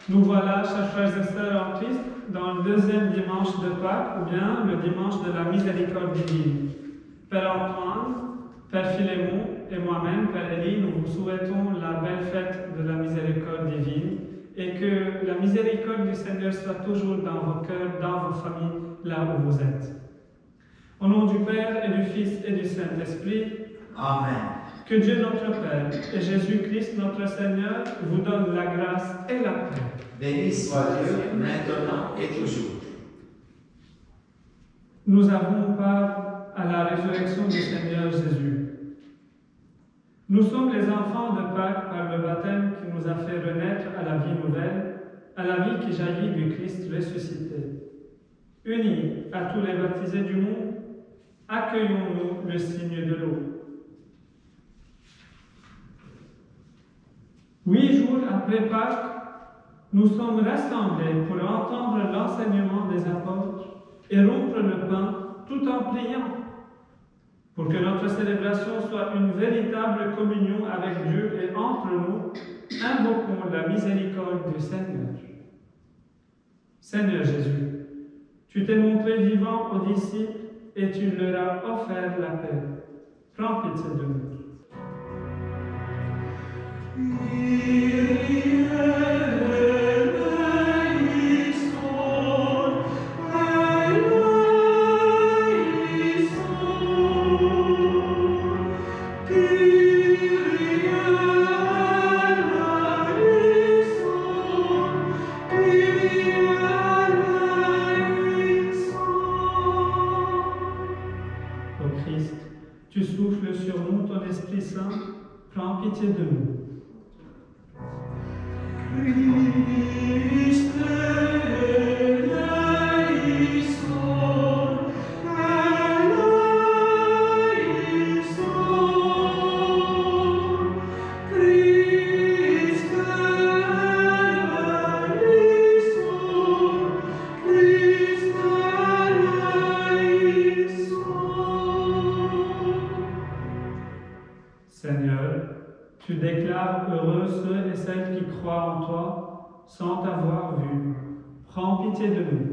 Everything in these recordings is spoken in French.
Nous voilà, chers frères et sœurs en Christ, dans le deuxième dimanche de Pâques, ou bien le dimanche de la miséricorde divine. Père Antoine, Père Philémon et moi-même, Père Élie, nous vous souhaitons la belle fête de la miséricorde divine et que la miséricorde du Seigneur soit toujours dans vos cœurs, dans vos familles, là où vous êtes. Au nom du Père et du Fils et du Saint-Esprit, Amen. Que Dieu notre Père et Jésus-Christ notre Seigneur vous donne la grâce et la paix. Béni soit Dieu, maintenant et toujours. Nous avons part à la résurrection du Seigneur Jésus. Nous sommes les enfants de Pâques par le baptême qui nous a fait renaître à la vie nouvelle, à la vie qui jaillit du Christ ressuscité. Unis à tous les baptisés du monde, accueillons-nous le signe de l'eau. 8 jours après Pâques, nous sommes rassemblés pour entendre l'enseignement des apôtres et rompre le pain tout en priant, pour que notre célébration soit une véritable communion avec Dieu et entre nous, invoquons la miséricorde du Seigneur. Seigneur Jésus, tu t'es montré vivant aux disciples et tu leur as offert la paix. Prends pitié de nous. Ô Christ, tu souffles sur nous ton Esprit Saint, prends pitié de nous. Christ Seigneur, tu déclares heureux ceux et celles qui croient en toi sans t'avoir vu. Prends pitié de nous.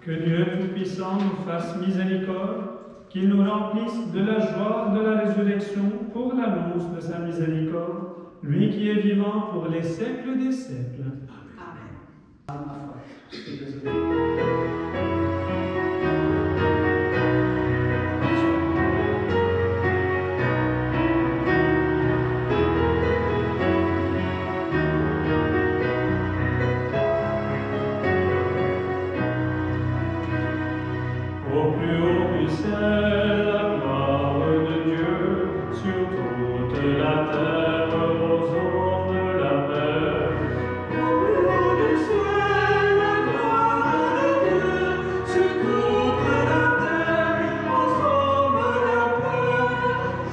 Que Dieu Tout-Puissant nous fasse miséricorde, qu'il nous remplisse de la joie de la résurrection pour l'annonce de sa miséricorde, lui qui est vivant pour les siècles des siècles. Amen. Au plus haut du ciel, la gloire de Dieu, sur toute la terre, aux hommes de la paix. Au plus haut du ciel, la gloire de Dieu, sur toute la terre, aux hommes de la paix.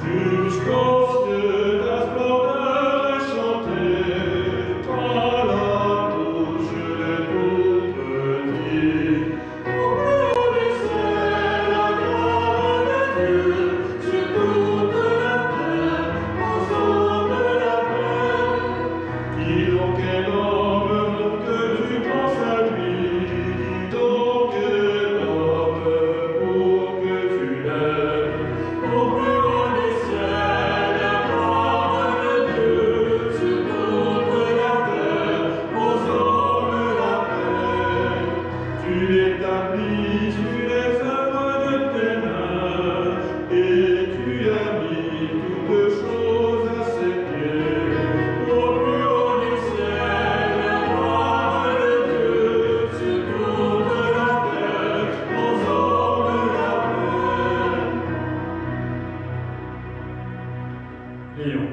Jusqu'aux cieux, ta splendeur est chantée, par la bouche de tout petit. Prions.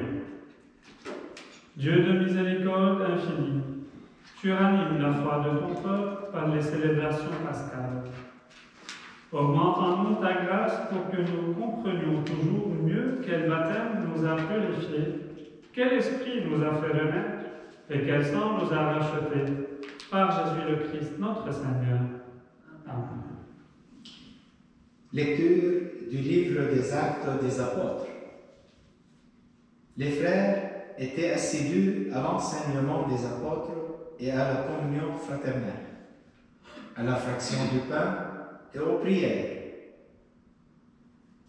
Dieu de miséricorde infinie, tu ranimes la foi de ton peuple par les célébrations pascales. Augmente en nous ta grâce pour que nous comprenions toujours mieux quel baptême nous a purifiés, quel esprit nous a fait renaître et quel sang nous a rachetés. Par Jésus le Christ, notre Seigneur. Amen. Lecture du livre des Actes des Apôtres. Les frères étaient assidus à l'enseignement des apôtres et à la communion fraternelle, à la fraction du pain et aux prières.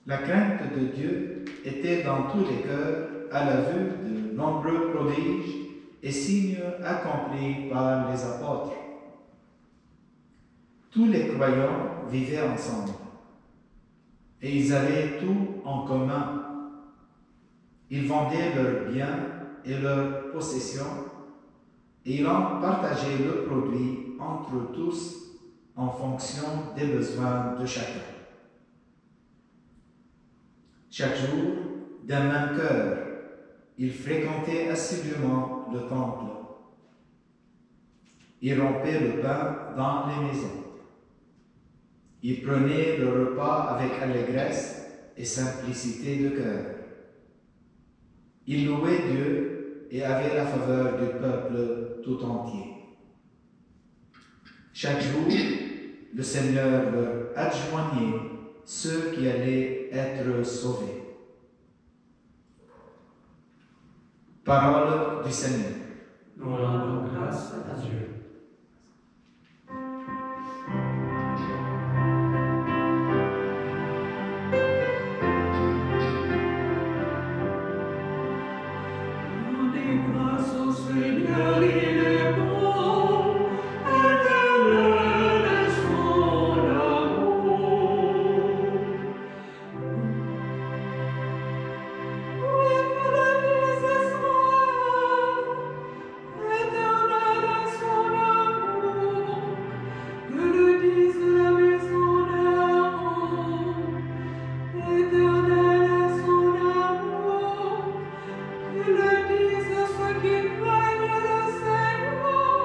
La crainte de Dieu était dans tous les cœurs à la vue de nombreux prodiges et signes accomplis par les apôtres. Tous les croyants vivaient ensemble et ils avaient tout en commun. Ils vendaient leurs biens et leurs possessions et ils en partageaient le produit entre tous en fonction des besoins de chacun. Chaque jour, d'un même cœur, ils fréquentaient assidûment le temple. Ils rompaient le pain dans les maisons. Ils prenaient le repas avec allégresse et simplicité de cœur. Ils louaient Dieu et avaient la faveur du peuple tout entier. Chaque jour, le Seigneur leur adjoignait ceux qui allaient être sauvés. Parole du Seigneur. Nous rendons grâce à Dieu. Rendez grâce au Seigneur, il est bon, éternel est son amour. Oui, que le dise Israël, éternel est son amour. Que le dise la maison d'Aaron, éternel est son amour. Que le disent ceux qui craignent le Seigneur,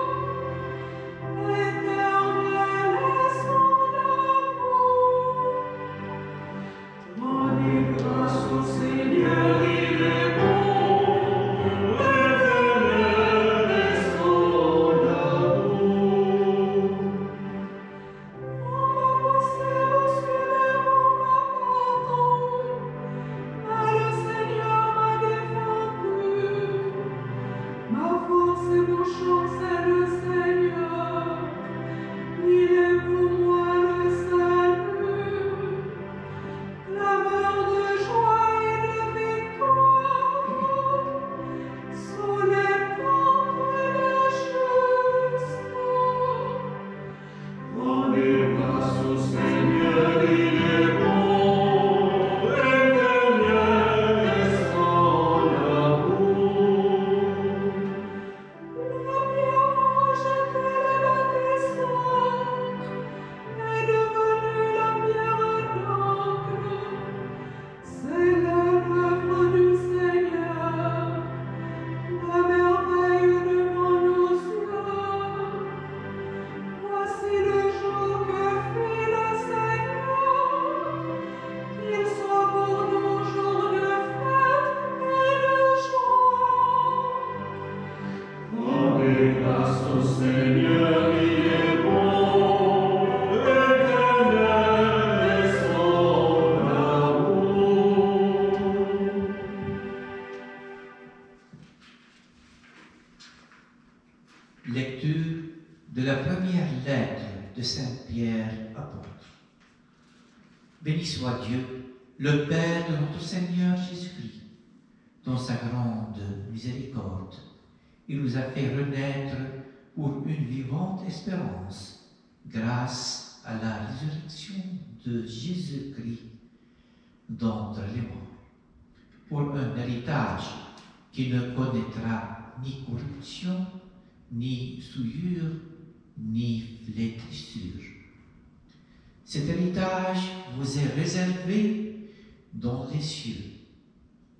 éternel est son amour. Rendez grâce au Seigneur, il est bon, éternel est son amour. On m'a poussé brusquement ma bâton, mais le Seigneur m'a défendu. Ma force et mon chant, c'est le Seigneur. Il est pour moi le salut. Clameur de joie et de victoire sous les temples des justes. Rendez grâce au Seigneur, il est bon, éternel est son amour. La pierre rejetée les bâtisseurs est devenue la pierre d'angle. C'est l'œuvre du Seigneur, la merveille devant nos yeux. Voici le jour que fit le Seigneur, qu'il soit pour nous jour de fête et de joie. Rendez grâce au Seigneur, il est bon, éternel est son amour. Lecture de la première lettre de Saint Pierre apôtre. Béni soit Dieu, le Père de notre Seigneur Jésus-Christ. Dans sa grande miséricorde, il nous a fait renaître pour une vivante espérance, grâce à la résurrection de Jésus-Christ d'entre les morts, pour un héritage qui ne connaîtra ni corruption, ni souillure, ni flétrissure. Cet héritage vous est réservé dans les cieux,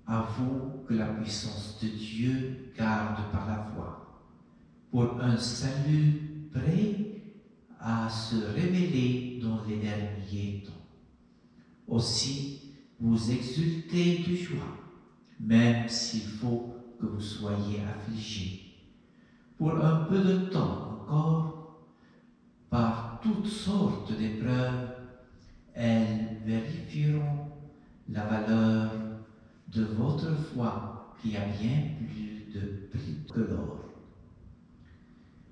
à vous que la puissance de Dieu garde par la foi, pour un salut prêt à se révéler dans les derniers temps. Aussi, vous exultez de joie, même s'il faut que vous soyez affligés, pour un peu de temps encore, par toutes sortes d'épreuves. Elles vérifieront la valeur de votre foi qui a bien plus de prix que l'or.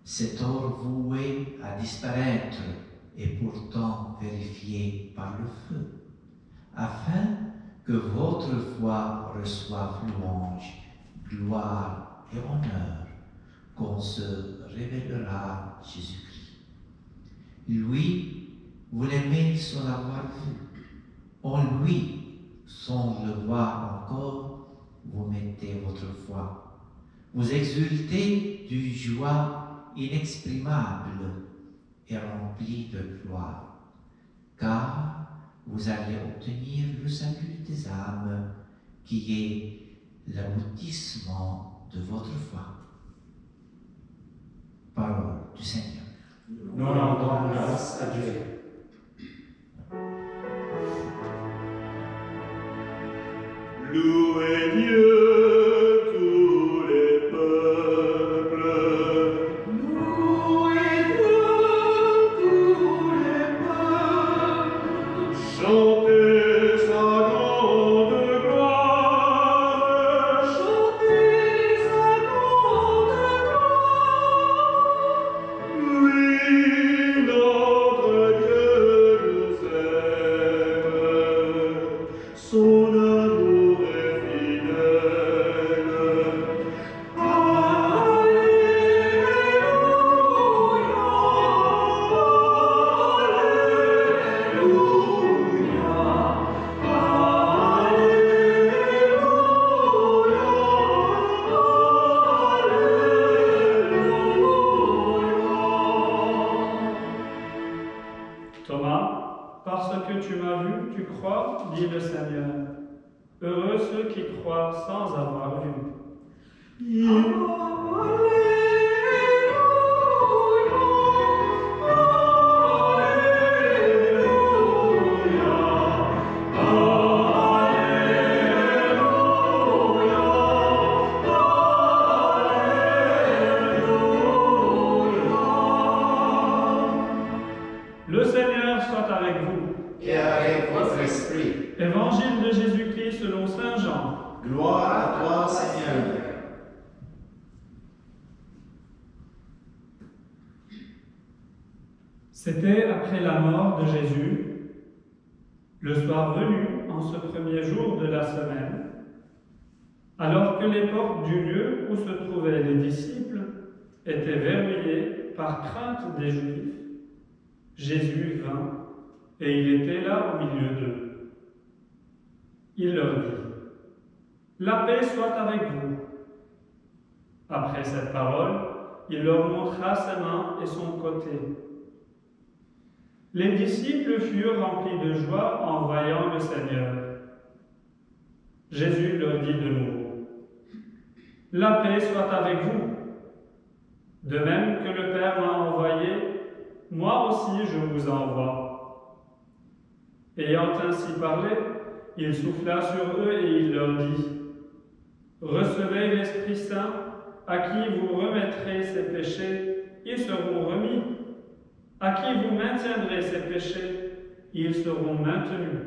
Cet or voué à disparaître est pourtant vérifié par le feu, afin que votre foi reçoive louange, gloire et honneur quand se révélera Jésus-Christ. Lui, vous l'aimez sans l'avoir vu. En lui, sans le voir encore, vous mettez votre foi. Vous exultez d'une joie inexprimable et remplie de gloire, car vous allez obtenir le salut des âmes, qui est l'aboutissement de votre foi. Parole du Seigneur. Nous rendons grâce à Dieu. Louez Dieu, tous les peuples. Louez Dieu, tous les peuples. Chantez sa grande gloire. Chantez sa grande gloire. Lui, notre Dieu, nous aime. Son amour est fidèle. Thomas, parce que tu m'as vu, tu crois, dit le Seigneur. Heureux ceux qui croient sans avoir vu. Le Seigneur soit avec vous. Et avec votre esprit. Évangile de Jésus-Christ selon saint Jean. Gloire à toi, Seigneur. C'était après la mort de Jésus, le soir venu, en ce premier jour de la semaine, alors que les portes du lieu où se trouvaient les disciples étaient verrouillées par crainte des Juifs. Jésus vint, et il était là au milieu d'eux. Il leur dit : « La paix soit avec vous. » Après cette parole, il leur montra ses mains et son côté. Les disciples furent remplis de joie en voyant le Seigneur. Jésus leur dit de nouveau : « La paix soit avec vous. De même que le Père m'a envoyé, moi aussi je vous envoie. » Ayant ainsi parlé, il souffla sur eux et il leur dit : « Recevez l'Esprit Saint, à qui vous remettrez ses péchés, ils seront remis. À qui vous maintiendrez ses péchés, ils seront maintenus. »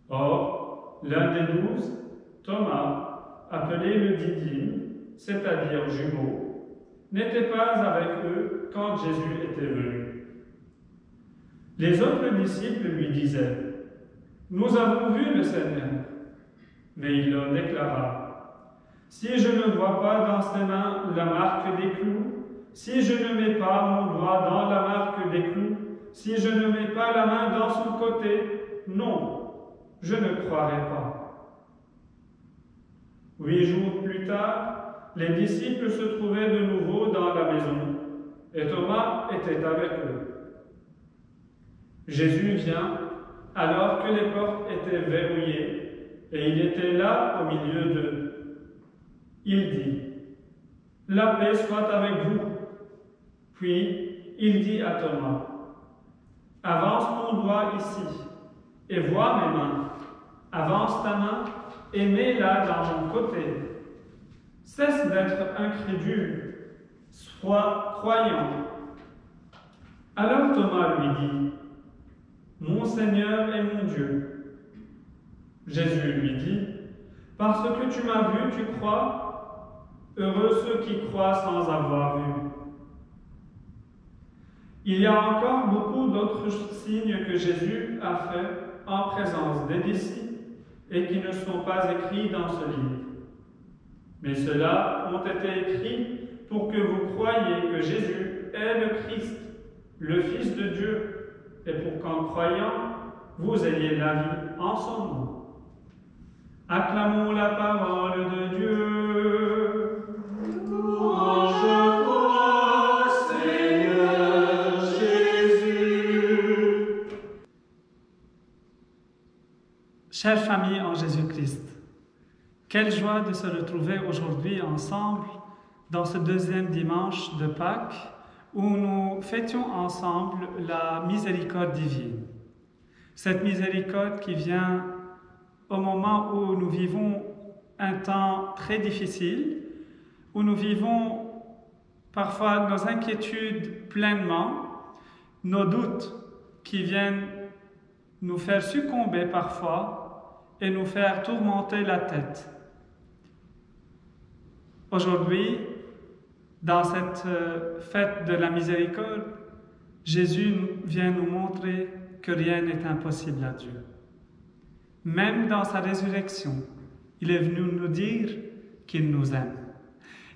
Or, l'un des 12, Thomas, appelé le Didyme, c'est-à-dire jumeau, n'était pas avec eux quand Jésus était venu. Les autres disciples lui disaient : « Nous avons vu le Seigneur. » Mais il leur déclara : « Si je ne vois pas dans ses mains la marque des clous, si je ne mets pas mon doigt dans la marque des clous, si je ne mets pas la main dans son côté, non, je ne croirai pas. » 8 jours plus tard, les disciples se trouvaient de nouveau dans la maison, et Thomas était avec eux. Jésus vient, alors que les portes étaient verrouillées, et il était là au milieu d'eux. Il dit : « La paix soit avec vous. » Puis il dit à Thomas : « avance ton doigt ici, et vois mes mains. Avance ta main, et mets-la dans mon côté. Cesse d'être incrédule, sois croyant. Alors Thomas lui dit, mon Seigneur et mon Dieu. Jésus lui dit, parce que tu m'as vu, tu crois, heureux ceux qui croient sans avoir vu. Il y a encore beaucoup d'autres signes que Jésus a faits en présence des disciples et qui ne sont pas écrits dans ce livre. Mais ceux-là ont été écrits pour que vous croyiez que Jésus est le Christ, le Fils de Dieu, et pour qu'en croyant, vous ayez la vie en son nom. Acclamons la parole de Dieu. Louange à toi, Seigneur Jésus. Chère famille en Jésus-Christ, quelle joie de se retrouver aujourd'hui ensemble dans ce deuxième dimanche de Pâques où nous fêtions ensemble la miséricorde divine. Cette miséricorde qui vient au moment où nous vivons un temps très difficile, où nous vivons parfois nos inquiétudes pleinement, nos doutes qui viennent nous faire succomber parfois et nous faire tourmenter la tête. Aujourd'hui, dans cette fête de la miséricorde, Jésus vient nous montrer que rien n'est impossible à Dieu. Même dans sa résurrection, il est venu nous dire qu'il nous aime.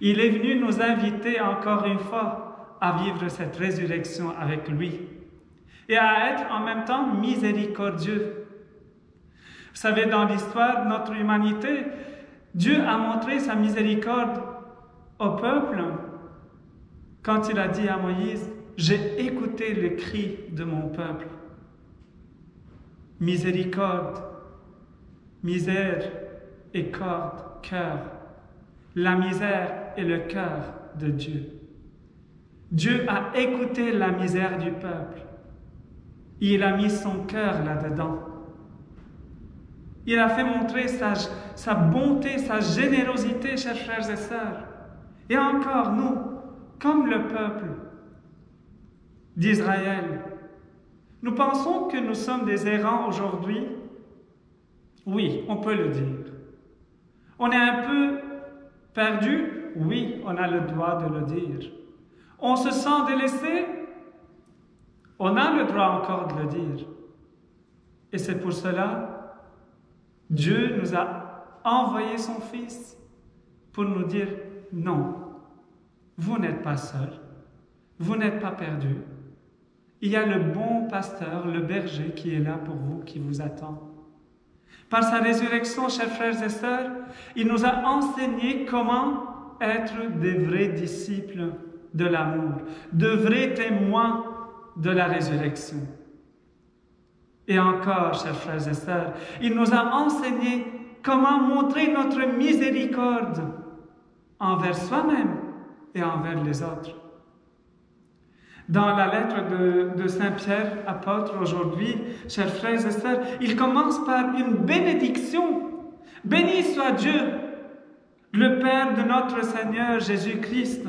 Il est venu nous inviter encore une fois à vivre cette résurrection avec lui et à être en même temps miséricordieux. Vous savez, dans l'histoire de notre humanité, Dieu a montré sa miséricorde au peuple quand il a dit à Moïse, « J'ai écouté le cri de mon peuple. » Miséricorde, misère et corde, cœur. La misère est le cœur de Dieu. Dieu a écouté la misère du peuple. Il a mis son cœur là-dedans. Il a fait montrer sa bonté, sa générosité, chers frères et sœurs. Et encore, nous, comme le peuple d'Israël, nous pensons que nous sommes des errants aujourd'hui. Oui, on peut le dire. On est un peu perdu. Oui, on a le droit de le dire. On se sent délaissé. On a le droit encore de le dire. Et c'est pour cela, Dieu nous a envoyé son Fils pour nous dire non. Vous n'êtes pas seul, vous n'êtes pas perdu. Il y a le bon pasteur, le berger qui est là pour vous, qui vous attend. Par sa résurrection, chers frères et sœurs, il nous a enseigné comment être des vrais disciples de l'amour, de vrais témoins de la résurrection. Et encore, chers frères et sœurs, il nous a enseigné comment montrer notre miséricorde envers soi-même et envers les autres. Dans la lettre de Saint Pierre, apôtre aujourd'hui, chers frères et sœurs, il commence par une bénédiction. Béni soit Dieu, le Père de notre Seigneur Jésus-Christ.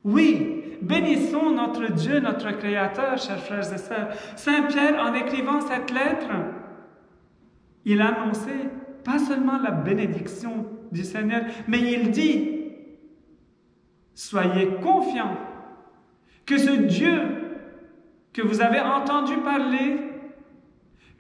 Oui, bénissons notre Dieu, notre Créateur, chers frères et sœurs. Saint Pierre, en écrivant cette lettre, il a annoncé pas seulement la bénédiction du Seigneur, mais il dit, soyez confiants que ce Dieu que vous avez entendu parler,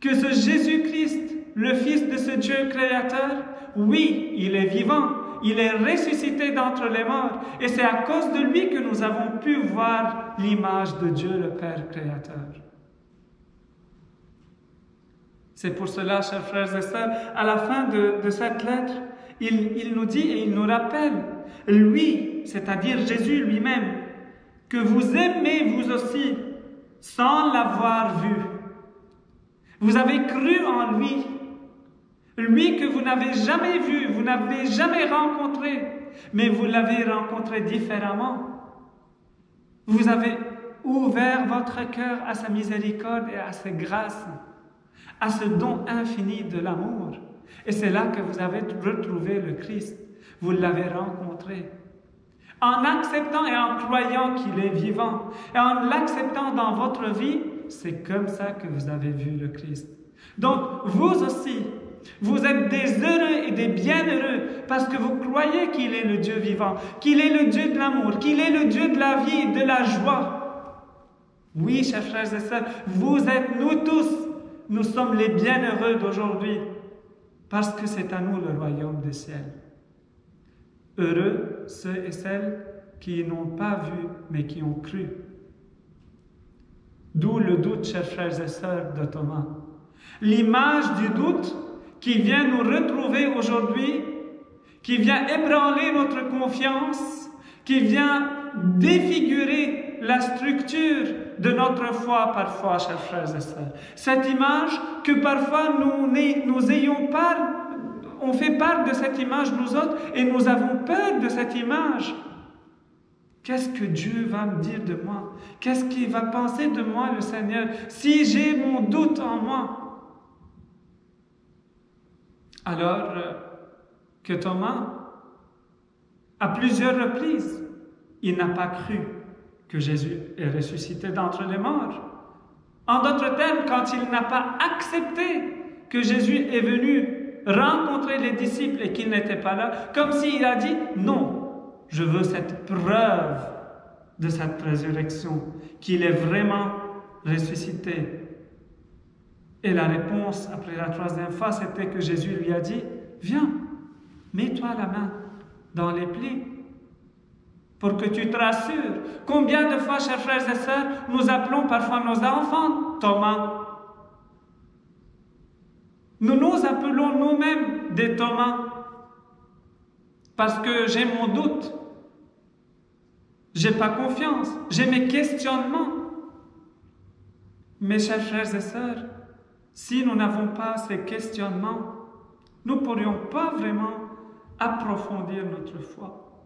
que ce Jésus-Christ, le Fils de ce Dieu créateur, oui, il est vivant, il est ressuscité d'entre les morts, et c'est à cause de lui que nous avons pu voir l'image de Dieu, le Père créateur. C'est pour cela, chers frères et sœurs, à la fin de cette lettre, il nous dit et il nous rappelle, lui, c'est-à-dire Jésus lui-même, que vous aimez vous aussi, sans l'avoir vu. Vous avez cru en lui, lui que vous n'avez jamais vu, vous n'avez jamais rencontré, mais vous l'avez rencontré différemment. Vous avez ouvert votre cœur à sa miséricorde et à sa grâce, à ce don infini de l'amour. Et c'est là que vous avez retrouvé le Christ. Vous l'avez rencontré. En acceptant et en croyant qu'il est vivant, et en l'acceptant dans votre vie, c'est comme ça que vous avez vu le Christ. Donc, vous aussi, vous êtes des heureux et des bienheureux parce que vous croyez qu'il est le Dieu vivant, qu'il est le Dieu de l'amour, qu'il est le Dieu de la vie et de la joie. Oui, chers frères et sœurs, vous êtes nous tous, nous sommes les bienheureux d'aujourd'hui parce que c'est à nous le royaume des ciels. Heureux ceux et celles qui n'ont pas vu mais qui ont cru. D'où le doute, chers frères et sœurs, de Thomas. L'image du doute qui vient nous retrouver aujourd'hui, qui vient ébranler notre confiance, qui vient défigurer la structure de notre foi parfois, chers frères et sœurs. Cette image que parfois nous ayons peur, on fait part de cette image nous autres et nous avons peur de cette image. Qu'est-ce que Dieu va me dire de moi? Qu'est-ce qu'il va penser de moi, le Seigneur, si j'ai mon doute en moi? Alors que Thomas, à plusieurs reprises, il n'a pas cru que Jésus est ressuscité d'entre les morts. En d'autres termes, quand il n'a pas accepté que Jésus est venu rencontrer les disciples et qu'il n'était pas là, comme s'il a dit « Non, je veux cette preuve de cette résurrection, qu'il est vraiment ressuscité. » Et la réponse, après la troisième fois, c'était que Jésus lui a dit « Viens, mets-toi la main dans les plis pour que tu te rassures. » Combien de fois, chers frères et sœurs, nous appelons parfois nos enfants Thomas? Nous nous appelons nous-mêmes des Thomas parce que j'ai mon doute, j'ai pas confiance, j'ai mes questionnements. Mes chers frères et sœurs, si nous n'avons pas ces questionnements, nous ne pourrions pas vraiment approfondir notre foi.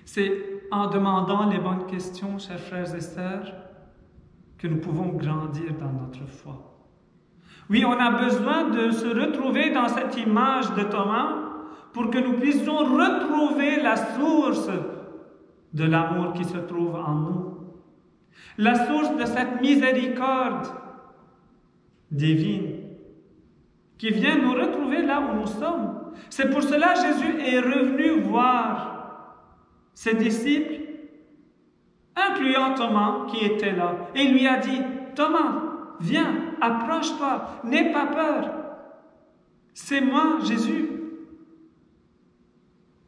C'est en demandant les bonnes questions, chers frères et sœurs, que nous pouvons grandir dans notre foi. Oui, on a besoin de se retrouver dans cette image de Thomas pour que nous puissions retrouver la source de l'amour qui se trouve en nous. La source de cette miséricorde divine qui vient nous retrouver là où nous sommes. C'est pour cela que Jésus est revenu voir ses disciples, incluant Thomas qui était là, et lui a dit « Thomas, viens, approche-toi, n'aie pas peur. C'est moi, Jésus. »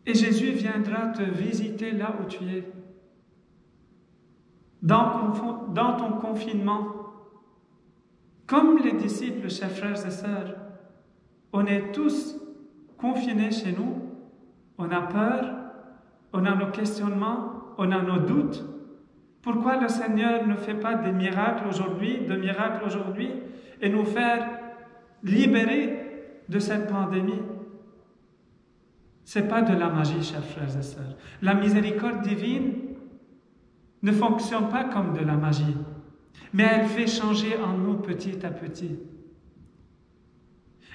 Et Jésus viendra te visiter là où tu es. Dans ton confinement, comme les disciples, chers frères et sœurs, on est tous confinés chez nous, on a peur, on a nos questionnements, on a nos doutes. Pourquoi le Seigneur ne fait pas des miracles aujourd'hui, et nous faire libérer de cette pandémie? Ce n'est pas de la magie, chers frères et sœurs. La miséricorde divine ne fonctionne pas comme de la magie, mais elle fait changer en nous petit à petit.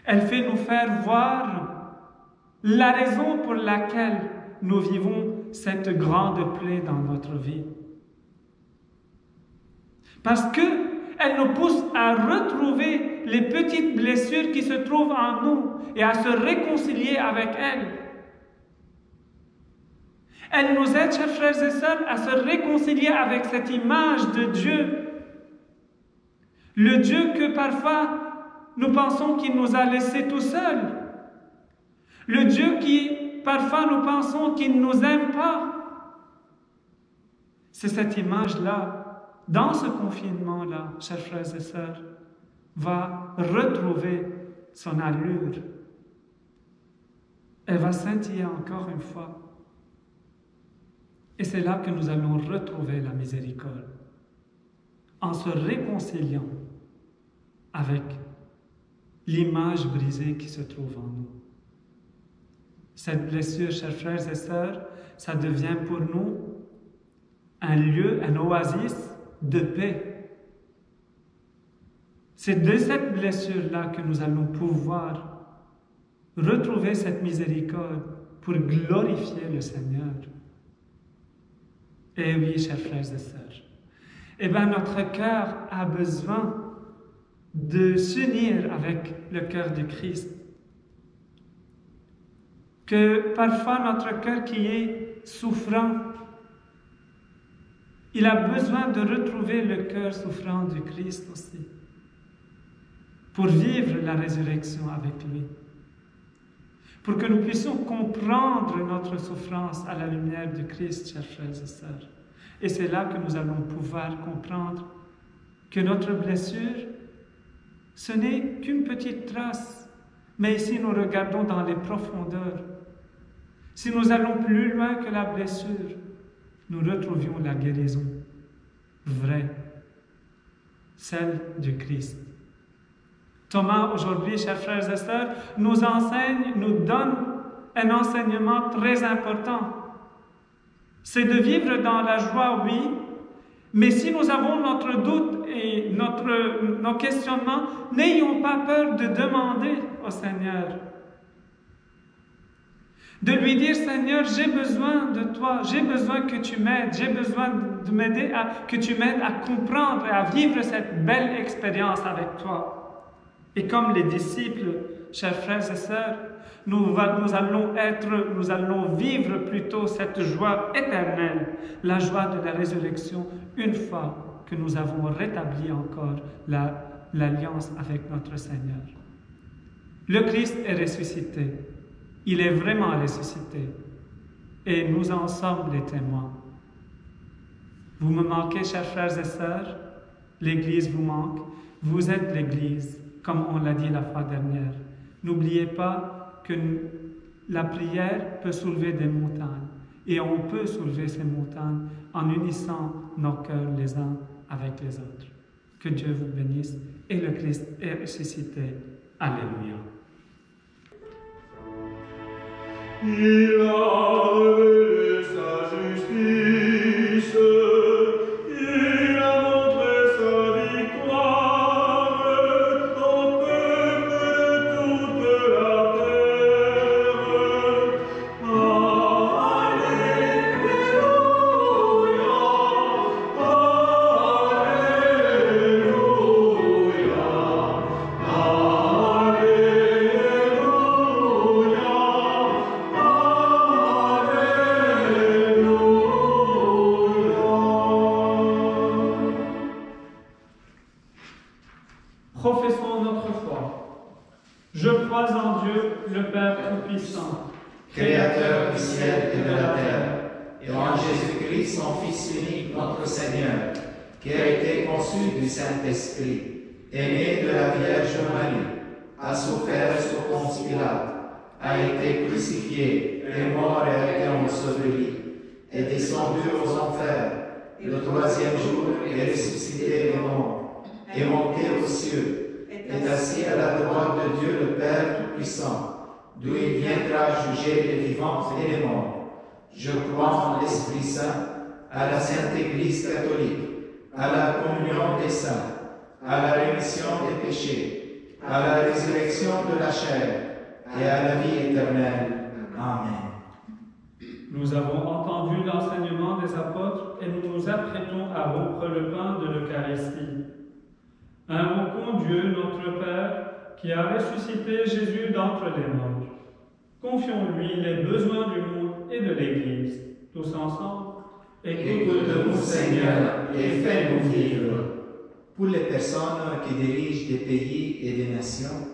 Elle fait nous faire voir la raison pour laquelle nous vivons cette grande plaie dans notre vie. Parce qu'elle nous pousse à retrouver les petites blessures qui se trouvent en nous et à se réconcilier avec elles. Elle nous aide, chers frères et sœurs, à se réconcilier avec cette image de Dieu. Le Dieu que parfois nous pensons qu'il nous a laissés tout seuls. Le Dieu qui parfois nous pensons qu'il ne nous aime pas. C'est cette image-là, dans ce confinement-là, chers frères et sœurs, va retrouver son allure. Elle va scintiller encore une fois. Et c'est là que nous allons retrouver la miséricorde, en se réconciliant avec l'image brisée qui se trouve en nous. Cette blessure, chers frères et sœurs, ça devient pour nous un lieu, un oasis de paix. C'est de cette blessure-là que nous allons pouvoir retrouver cette miséricorde pour glorifier le Seigneur. Et oui, chers frères et sœurs, eh bien, notre cœur a besoin de s'unir avec le cœur de Christ. Que parfois notre cœur qui est souffrant, il a besoin de retrouver le cœur souffrant du Christ aussi, pour vivre la résurrection avec lui, pour que nous puissions comprendre notre souffrance à la lumière du Christ, chers frères et sœurs. Et c'est là que nous allons pouvoir comprendre que notre blessure, ce n'est qu'une petite trace, mais ici nous regardons dans les profondeurs. Si nous allons plus loin que la blessure, nous retrouvions la guérison vraie, celle du Christ. Thomas, aujourd'hui, chers frères et sœurs, nous enseigne, nous donne un enseignement très important. C'est de vivre dans la joie, oui, mais si nous avons notre doute et nos questionnements, n'ayons pas peur de demander au Seigneur. De lui dire, Seigneur, j'ai besoin de toi, j'ai besoin que tu m'aides, j'ai besoin de m'aider, que tu m'aides à comprendre et à vivre cette belle expérience avec toi. Et comme les disciples, chers frères et sœurs, nous allons vivre plutôt cette joie éternelle, la joie de la résurrection, une fois que nous avons rétabli encore l'alliance avec notre Seigneur. Le Christ est ressuscité. Il est vraiment ressuscité. Et nous en sommes les témoins. Vous me manquez, chers frères et sœurs. L'Église vous manque. Vous êtes l'Église, comme on l'a dit la fois dernière. N'oubliez pas que la prière peut soulever des montagnes. Et on peut soulever ces montagnes en unissant nos cœurs les uns avec les autres. Que Dieu vous bénisse. Et le Christ est ressuscité. Alléluia. Il a révélé sa justice, il a montré sa victoire au peuple de toute la terre. Professons notre foi. Je crois en Dieu, le Père Tout-Puissant, Créateur du ciel et de la terre, et en Jésus-Christ, son Fils unique, notre Seigneur, qui a été conçu du Saint-Esprit, est né de la Vierge Marie, a souffert sous Ponce Pilate, a été crucifié, est mort et a été enseveli, est descendu aux enfers, le troisième jour est ressuscité des morts, est monté aux cieux, est assis à la droite de Dieu le Père Tout-Puissant, d'où il viendra juger les vivants et les morts. Je crois en l'Esprit Saint, à la Sainte Église catholique, à la communion des saints, à la rémission des péchés, à la résurrection de la chair et à la vie éternelle. Amen. Nous avons entendu l'enseignement des apôtres et nous nous apprêtons à rompre le pain de l'Eucharistie. Invoquons Dieu, notre Père, qui a ressuscité Jésus d'entre les morts. Confions-lui les besoins du monde et de l'Église. Tous ensemble, Écoute-nous, Seigneur, et fais-nous vivre. Pour les personnes qui dirigent des pays et des nations,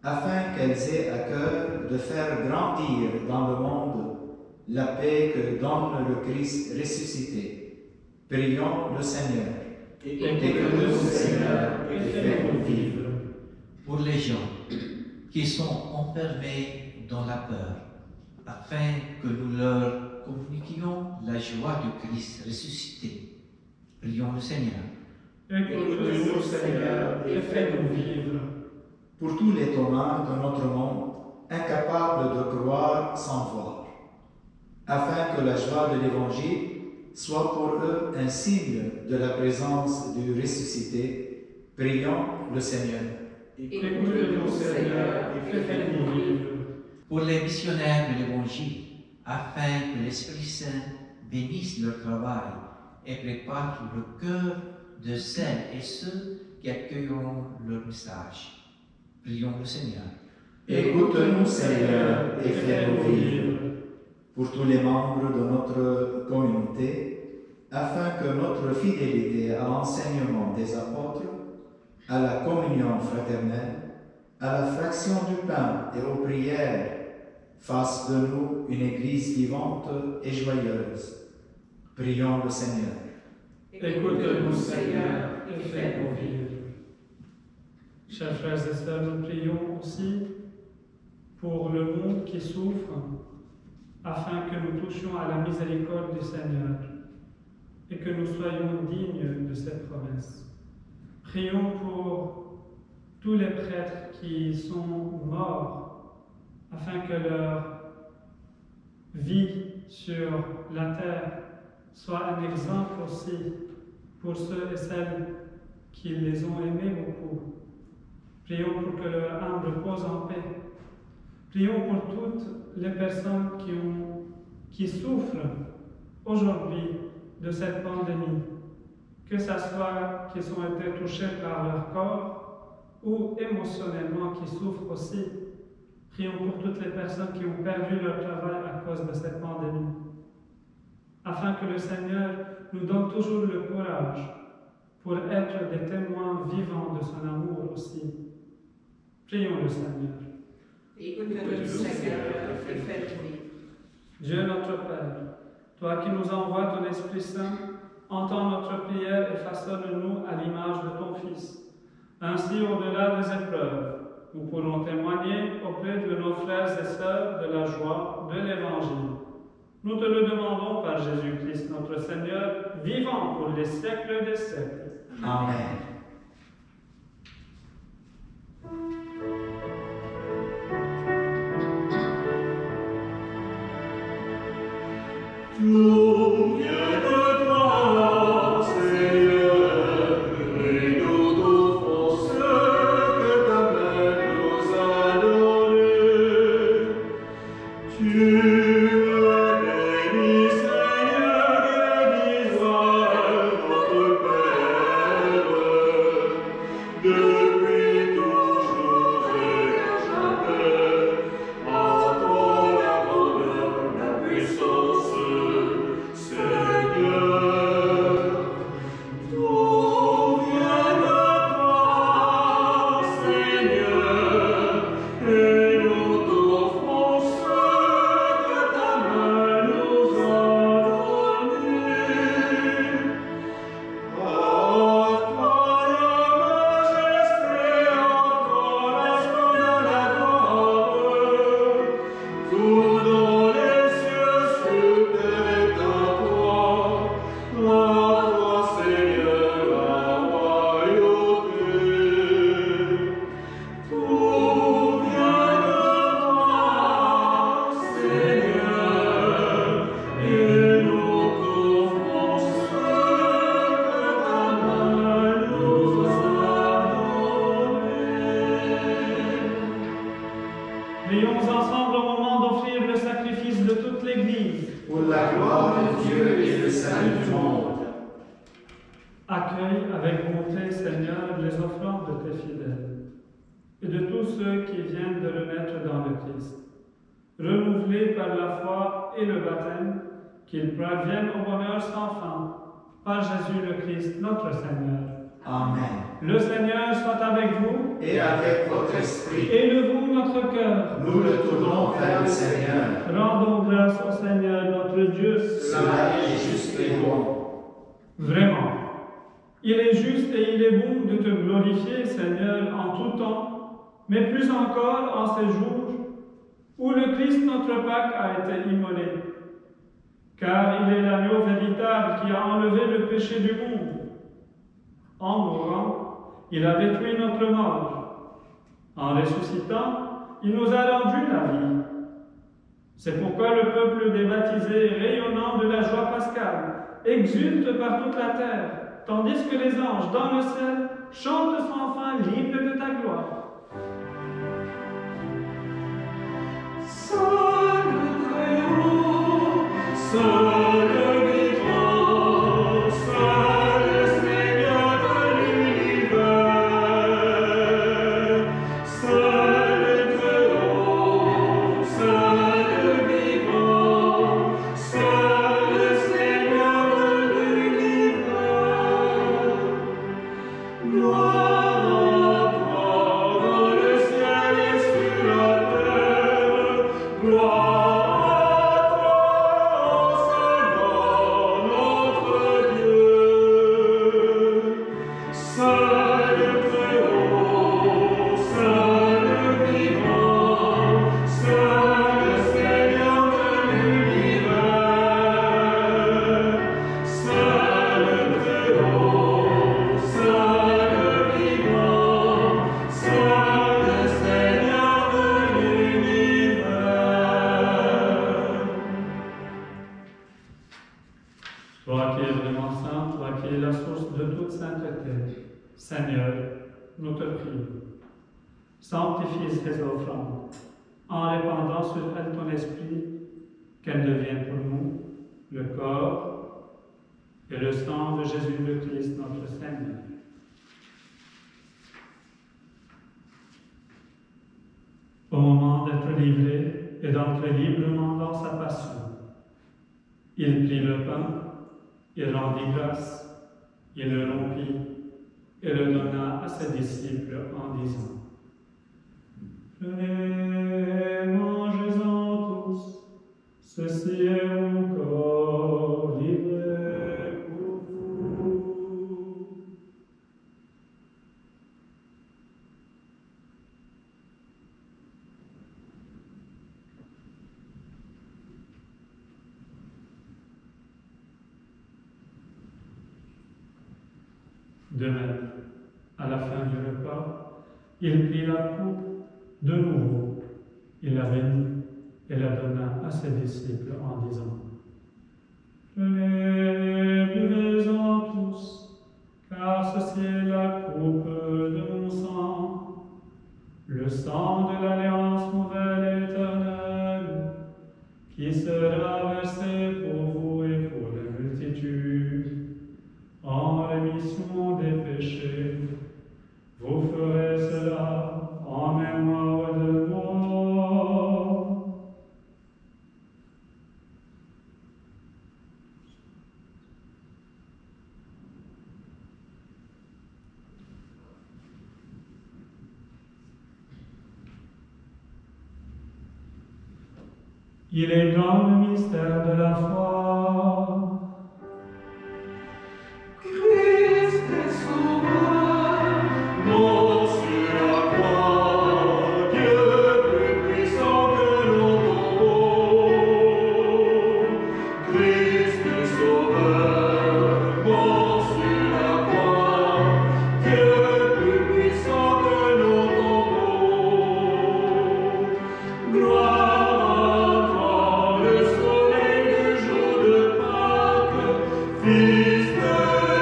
afin qu'elles aient à cœur de faire grandir dans le monde la paix que donne le Christ ressuscité. Prions le Seigneur. Écoute-nous, Seigneur, et fais-nous vivre. Pour les gens qui sont enfermés dans la peur, afin que nous leur communiquions la joie du Christ ressuscité. Prions le Seigneur. Écoute-nous, Seigneur, et fais-nous vivre. Pour tous les Thomas de notre monde, incapables de croire sans voir, afin que la joie de l'Évangile soit pour eux un signe de la présence du ressuscité. Prions le Seigneur. Écoute-nous, Seigneur, et fais-nous vivre. Pour les missionnaires de l'Évangile, afin que l'Esprit Saint bénisse leur travail et prépare le cœur de celles et ceux qui accueilleront leur message. Prions le Seigneur. Écoute-nous, Seigneur, et fais-nous vivre. Pour tous les membres de notre communauté, afin que notre fidélité à l'enseignement des apôtres, à la communion fraternelle, à la fraction du pain et aux prières, fasse de nous une Église vivante et joyeuse. Prions le Seigneur. Écoute-nous, Seigneur, et fais-nous vivre. Chers frères et sœurs, nous prions aussi pour le monde qui souffre, afin que nous touchions à la miséricorde du Seigneur et que nous soyons dignes de cette promesse. Prions pour tous les prêtres qui sont morts, afin que leur vie sur la terre soit un exemple aussi pour ceux et celles qui les ont aimés beaucoup. Prions pour que leur âme repose en paix. Prions pour toutes les personnes qui souffrent aujourd'hui de cette pandémie, que ce soit qui ont été touchés par leur corps ou émotionnellement qui souffrent aussi. Prions pour toutes les personnes qui ont perdu leur travail à cause de cette pandémie, afin que le Seigneur nous donne toujours le courage pour être des témoins vivants de son amour aussi. Prions le Seigneur. Écoute-nous, Seigneur, et fais-nous vivre. Dieu notre Père, toi qui nous envoies ton Esprit Saint, entends notre prière et façonne-nous à l'image de ton Fils. Ainsi, au-delà des épreuves, nous pourrons témoigner auprès de nos frères et sœurs de la joie de l'Évangile. Nous te le demandons par Jésus-Christ notre Seigneur, vivant pour les siècles des siècles. Amen. Tout vient de toi, Seigneur, et nous t'offrons ce que ta main nous a donné. Tu es béni, Seigneur, Dieu d'Israël, notre Père, depuis toujours et à jamais. À toi la grandeur, la puissance, Seigneur. Tout vient de toi, Seigneur, et nous t'offrons ce que ta main nous a donné. À toi la majesté, encore de la gloire. Tout dans les cieux, sur terre est à toi. À toi, Seigneur, la royauté. Tout vient de toi, Seigneur, et nous t'offrons ce que ta main nous a donné. Prions ensemble au moment d'offrir le sacrifice de toute l'Église. Pour la gloire de Dieu et le salut du monde. Accueille avec bonté, Seigneur, les offrandes de tes fidèles et de tous ceux qui viennent de renaître dans le Christ. Renouvelés par la foi et le baptême, qu'ils parviennent au bonheur sans fin, par Jésus le Christ, notre Seigneur. Amen. Le Seigneur soit avec vous. Et avec votre esprit, Élevons notre cœur. nous le tournons vers le Seigneur. Rendons grâce au Seigneur notre Dieu. Cela est juste et bon. Vraiment, il est juste et il est bon de te glorifier, Seigneur, en tout temps, mais plus encore en ces jours où le Christ, notre Pâque, a été immolé. Car il est l'agneau véritable qui a enlevé le péché du monde. En mourant, il a détruit notre mort. En ressuscitant, il nous a rendu la vie. C'est pourquoi le peuple des baptisés, rayonnant de la joie pascale, exulte par toute la terre, tandis que les anges dans le ciel chantent sans fin l'hymne de ta gloire. Seul très haut, seul vivant, seul Seigneur de l'univers. Seul très haut, seul vivant, seul Seigneur de l'univers. Gloire à toi dans le ciel et sur la terre. Gloire à toi, Seigneur, notre Dieu. Seul très haut, seul vivant, seul Seigneur de l'univers. Seul très haut, seul vivant, seul Seigneur de l'univers. Toi qui es vraiment saint, toi qui es la source de toute sainteté, Seigneur, nous te prions. Sanctifie ces offrandes, en répandant sur elles ton esprit, qu'elles deviennent pour nous le corps et le sang de Jésus le Christ, notre Seigneur. Au moment d'être livré et d'entrer librement dans sa passion, il prit le pain, il rendit grâce, il le rompit et le donna à ses disciples en disant: Prenez, mangez-en tous, ceci est mon corps livré pour vous. De même, à la fin du repas, il prit la coupe de nouveau, il la bénit et la donna à ses disciples en disant: Tenez, buvez-en tous, car ceci est la coupe de mon sang, le sang de l'alliance nouvelle et éternelle, qui sera versé pour vous et pour la multitude, en rémission des péchés. Vous ferez cela en mémoire de moi. Il est grand le mystère de la foi. Christ est sauveur, mort sur la croix, Dieu plus puissant que nos tombeaux. Christ est sauveur, mort sur la croix, Dieu plus puissant que nos tombeaux. Gloire à toi, le soleil du jour de Pâques, Fils de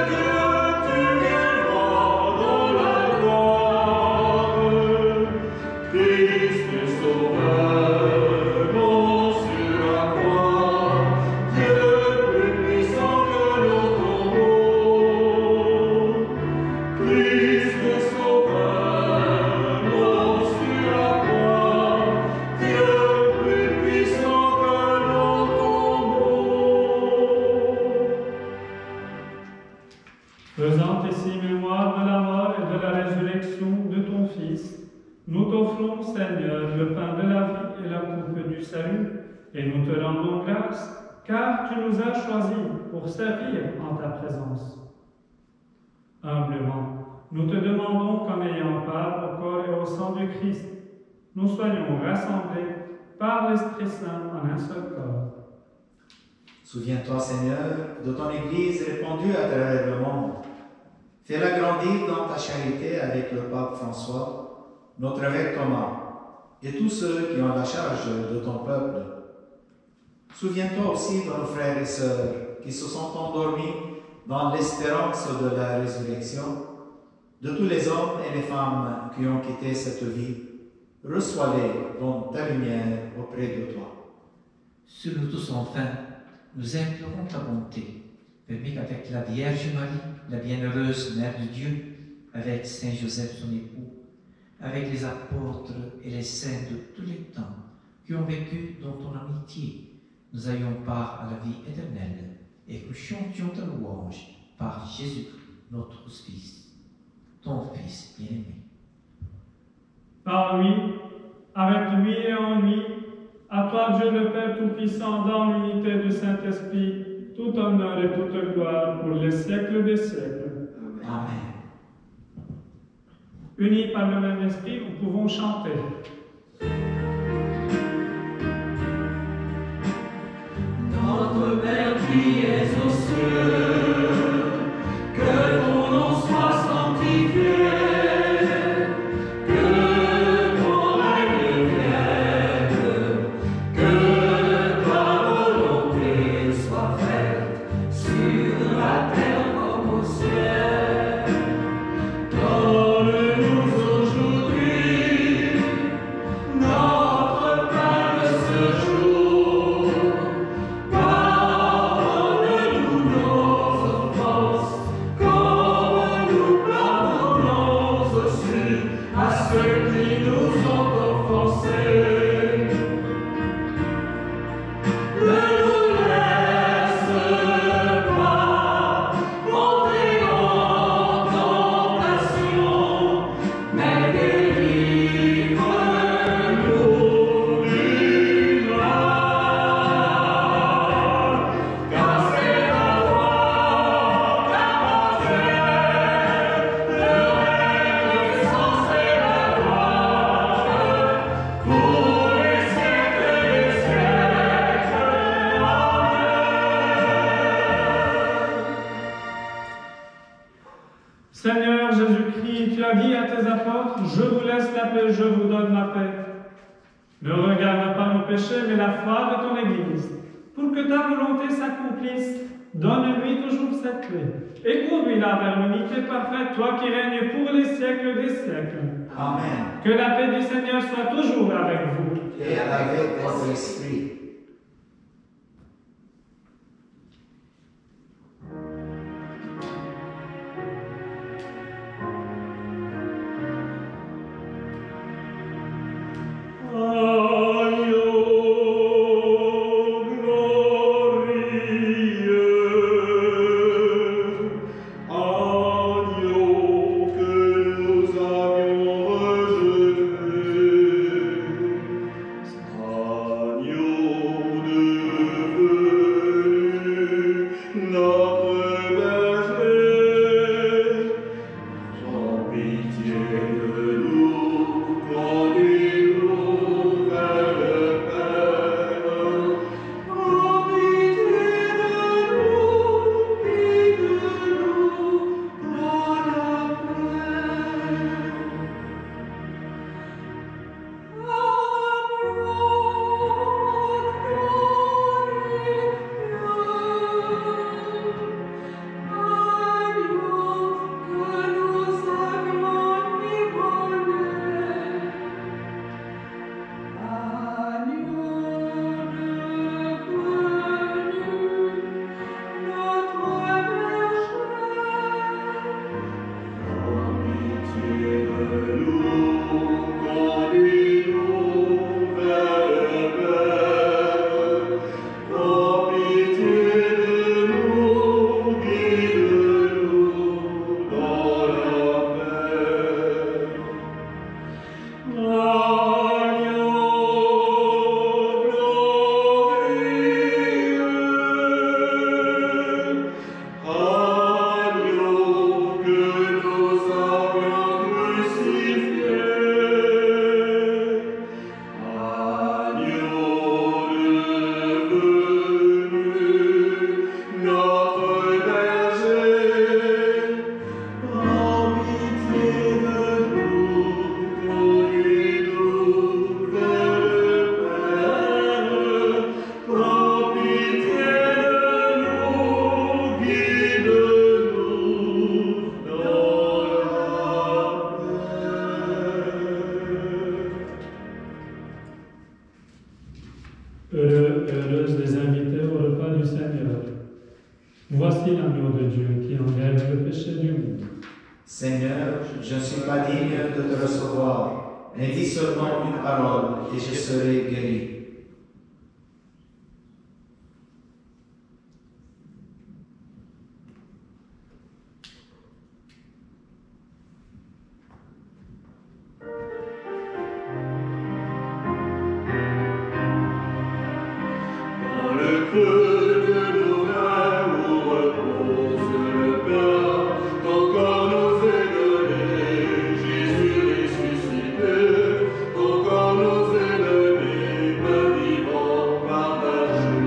Dieu, tu viendras dans la gloire. Christ est sauveur, mort sur la croix, Dieu plus puissant que nos tombeaux. Christ est sauveur, mort sur la croix, Dieu plus puissant que nos tombeaux. Faisant ici mémoire de la mort et de la résurrection de ton Fils, nous t'offrons, Seigneur, le pain de la vie et la coupe du salut, et nous te rendons grâce, car tu nous as choisis pour servir en ta présence. Humblement, nous te demandons qu'en ayant part au corps et au sang du Christ, nous soyons rassemblés par l'Esprit Saint en un seul corps. Souviens-toi, Seigneur, de ton Église répandue à travers le monde. Fais-la grandir dans ta charité avec le pape François, notre évêque Thomas, et tous ceux qui ont la charge de ton peuple. Souviens-toi aussi de nos frères et sœurs qui se sont endormis dans l'espérance de la résurrection, de tous les hommes et les femmes qui ont quitté cette vie, reçois-les dans ta lumière auprès de toi. Sur nous tous enfin, nous implorons ta bonté. Permets qu'avec la Vierge Marie, la bienheureuse Mère de Dieu, avec Saint Joseph son époux, avec les apôtres et les saints de tous les temps qui ont vécu dans ton amitié, nous ayons part à la vie éternelle et que chantions ta louange par Jésus, notre Fils, ton Fils bien-aimé. Par lui, avec lui et en lui, à toi Dieu le Père Tout-Puissant, dans l'unité du Saint-Esprit, tout honneur et toute gloire pour les siècles des siècles. Amen. Unis par le même esprit, nous pouvons chanter. Notre Père qui es aux cieux, que ton nom soit sanctifié, que ton règne vienne, que ta volonté soit faite sur la terre comme au ciel. Donne-nous aujourd'hui notre pain de ce jour. Pardonne-nous nos offenses, comme nous pardonnons aussi à ceux qui nous ont offensés. Ne nous laisse pas entrer en tentation, mais délivre-nous du mal. Car c'est à toi qu'appartient le règne, le sens et la gloire, pour les siècles des siècles. Seigneur Jésus-Christ, tu as dit à tes apôtres, je vous laisse la paix, je vous donne ma paix. Ne regarde pas nos péchés, mais la foi de ton Église. Pour que ta volonté s'accomplisse, donne-lui toujours cette paix. Et conduis-la vers l'unité parfaite, toi qui règnes pour les siècles des siècles. Amen. Que la paix du Seigneur soit toujours avec vous. Et avec votre esprit. Agneau que nous avions rejeté, agneau Heureux et heureuses les invités au repas du Seigneur. Voici l'agneau de Dieu qui enlève le péché du monde. Seigneur, je ne suis pas digne de te recevoir, mais dis seulement une parole et je serai guéri. Dans le creux de nos reins où repose le Père, ton corps nous est donné, Jésus ressuscité, ton corps nous est donné, pain vivant partagé.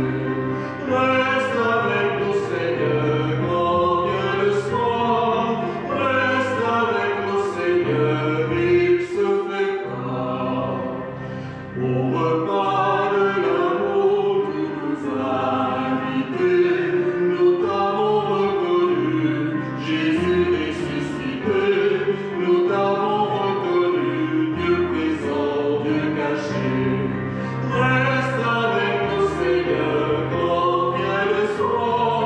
Reste avec nous, Seigneur, quand vient le soir, reste avec nous, Seigneur, il se fait tard. Au repas de l'amour, tu nous as invités, nous t'avons reconnu, Jésus ressuscité, nous t'avons reconnu, Dieu présent, Dieu caché. Reste avec nous, Seigneur, quand vient le soir,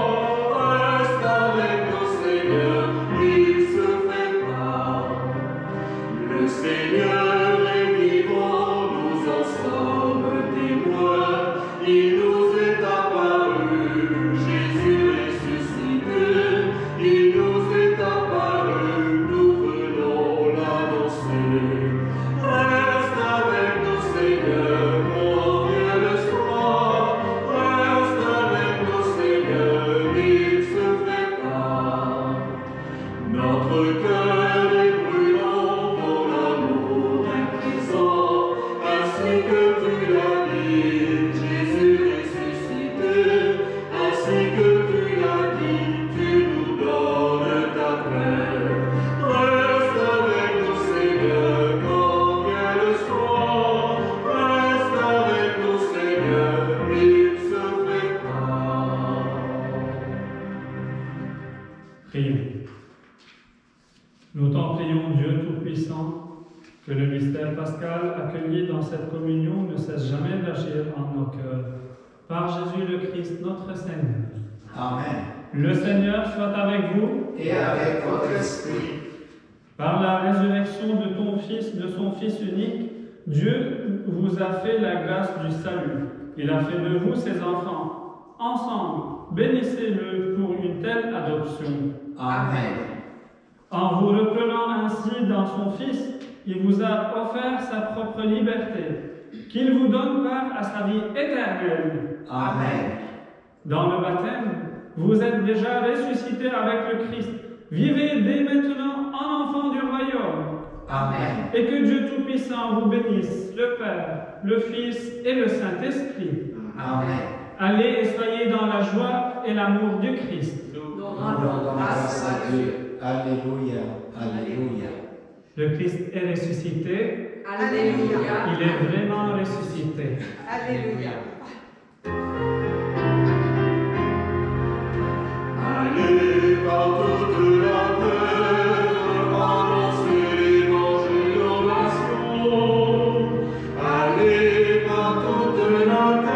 reste avec nous, Seigneur, il se fait tard. Le Seigneur est vivant, nous en sommes témoins, il nous est apparu, Jésus ressuscité, il nous est apparu, nous venons l'annoncer. Reste avec nous, Seigneur, quand vient le soir, reste avec nous, Seigneur, il se fait tard. Notre cœur est brûlant, ton amour est présent, ainsi que tu l'as dit, Jésus ressuscité, ainsi que tu l'as dit, tu nous donnes ta paix. Reste avec nous, Seigneur, quand vient le soir, reste avec nous, Seigneur, il se fait tard. Prions. Nous t'en prions, Dieu Tout-Puissant, que le mystère pascal accueilli dans cette communion ne cesse jamais d'agir en nos cœurs. Par Jésus le Christ, notre Seigneur. Amen. Le Seigneur soit avec vous. Et avec votre esprit, Par la résurrection de ton Fils, de son Fils unique, Dieu vous a fait la grâce du salut. Il a fait de vous ses enfants. Ensemble, bénissez-le pour une telle adoption. Amen. En vous reprenant ainsi dans son Fils, il vous a offert sa propre liberté, qu'il vous donne part à sa vie éternelle. Amen. Dans le baptême, vous êtes déjà ressuscités avec le Christ. Vivez dès maintenant en enfants du royaume. Amen. Et que Dieu Tout-Puissant vous bénisse, le Père, le Fils et le Saint-Esprit. Amen. Allez et soyez dans la joie et l'amour du Christ. Nous rendons grâce à Dieu. Alléluia. Alléluia. Le Christ est ressuscité. Alléluia. Il est vraiment ressuscité. Alléluia. Allez par toute la terre, annoncez l'évangile aux nations. Allez par toute la terre.